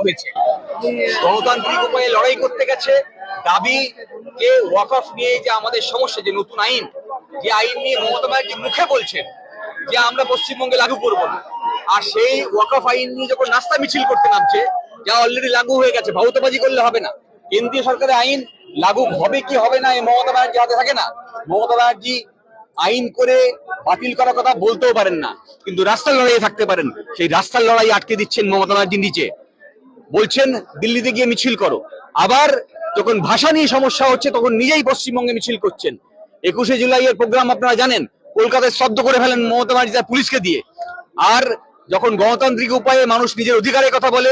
হয়েছে, গণতান্ত্রিক উপায়ে লড়াই করতে গেছে। দাবি যে ওয়াকফ নিয়ে যে আমাদের সমস্যা, যে নতুন আইন, যে আইন নিয়ে মমতা ব্যানার্জি মুখে বলছেন যে আমরা পশ্চিমবঙ্গে লাগু করব না, আর সেই ওয়াকফ আইন নিয়ে যখন রাস্তা মিছিল করতে নামছে, যা অলরেডি লাগু হয়ে গেছে, ভাউতাবাজি করলে হবে না। কেন্দ্রীয় সরকারের আইন লাগু হবে কি হবে না এই মমতা ব্যানার্জি হাতে থাকে না। মমতা ব্যানার্জি আইন করে বাতিল করার কথা বলতেও পারেন না, কিন্তু রাস্তার লড়াইয়ে থাকতে পারেন। সেই রাস্তার লড়াই আটকে দিচ্ছেন মমতা ব্যানার্জির নিচে, বলছেন দিল্লিতে গিয়ে মিছিল করো। আবার যখন ভাষা নিয়ে সমস্যা হচ্ছে তখন নিজেই পশ্চিমবঙ্গে মিছিল করছেন। 21শে জুলাইয়ের প্রোগ্রাম আপনারা জানেন, কলকাতায় স্তব্ধ করে ফেলেন মমতা ব্যানার্জি তার পুলিশকে দিয়ে। আর যখন গণতান্ত্রিক উপায়ে মানুষ নিজের অধিকারের কথা বলে,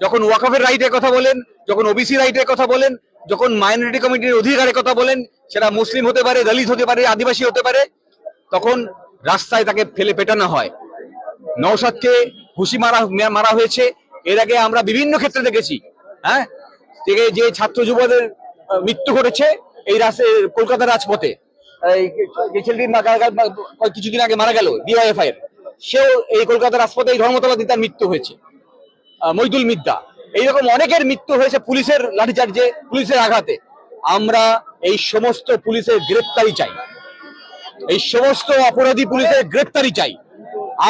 যখন ওয়াকফের রাইটের কথা বলেন, যখন ওবিসি রাইটের কথা বলেন, যখন মাইনরিটি কমিটির অধিকারের কথা বলেন, সেটা মুসলিম হতে পারে, দলিত হতে পারে, আদিবাসী হতে পারে, তখন রাস্তায় তাকে ফেলে পেটানো হয়। নওশাদকে ঘুষি মারা হয়েছে। এর আগে আমরা বিভিন্ন ক্ষেত্রে দেখেছি, হ্যাঁ, যে ছাত্র যুবদের মৃত্যু ঘটেছে এই কলকাতার রাজপথে। যে ছেলেটি কিছুদিন আগে মারা গেল ডিওয়াইএফআই এর, সেও এই কলকাতার রাজপথে এই ধর্মতলাতে তার মৃত্যু হয়েছে। মইদুল মিদ্দা, এইরকম অনেকের মৃত্যু হয়েছে পুলিশের লাঠিচার্জে, পুলিশের আঘাতে। আমরা এই সমস্ত পুলিশের গ্রেপ্তারি চাই, এই সমস্ত অপরাধী পুলিশের গ্রেপ্তারি চাই।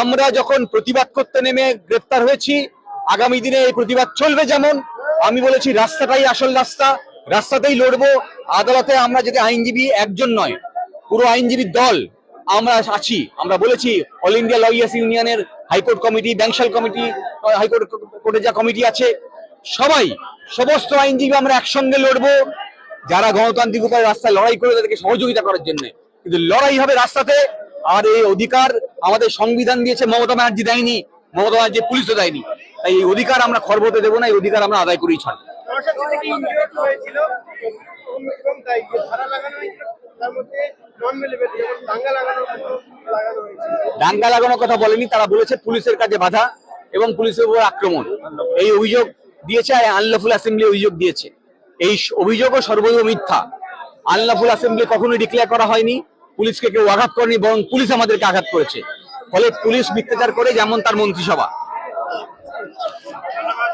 আমরা যখন প্রতিবাদ করতে নেমে গ্রেপ্তার হয়েছি, আগামী দিনে এই প্রতিবাদ চলবে। যেমন আমি বলেছি, রাস্তাটাই আসল রাস্তা, রাস্তাতেই লড়বো। আদালতে আমরা যদি আইনজীবী একজন নয়, পুরো আইনজীবীর দল আমরা আছি। আমরা বলেছি অল ইন্ডিয়া লয়ার্স ইউনিয়নের high court committee, Bangshal committee, high court কোর্টে যা কমিটি আছে, সবাই, সমস্ত আইনজীবী আমরা একসঙ্গে লড়বো, যারা গণতান্ত্রিক উপায়ে রাস্তায় লড়াই করে তাদেরকে সহযোগিতা করার জন্য। কিন্তু লড়াই হবে রাস্তাতে। আর এই অধিকার আমাদের সংবিধান দিয়েছে, মমতা ব্যানার্জি দেয়নি, মমতা ব্যানার্জি পুলিশও দেয়নি। তাই এই অধিকার আমরা খর্ব হতে দেবো না, এই অধিকার আমরা আদায় করেই ছাড়বো। দাঙ্গা লাগানোর কথা বলেনি, তারা বলেছে পুলিশের কাজে বাধা এবং পুলিশের উপর আক্রমণ, এই অভিযোগ দিয়েছে। আনলফুল অ্যাসেম্বলি অভিযোগ দিয়েছে। এই অভিযোগও সর্বৈব মিথ্যা। আনলফুল অ্যাসেম্বলি কখনোই ডিক্লেয়ার করা হয়নি, পুলিশকে কেউ আঘাত করেনি, বরং পুলিশ আমাদেরকে আঘাত করেছে। ফলে পুলিশ মিথ্যাচার করে, যেমন তার মন্ত্রিসভা।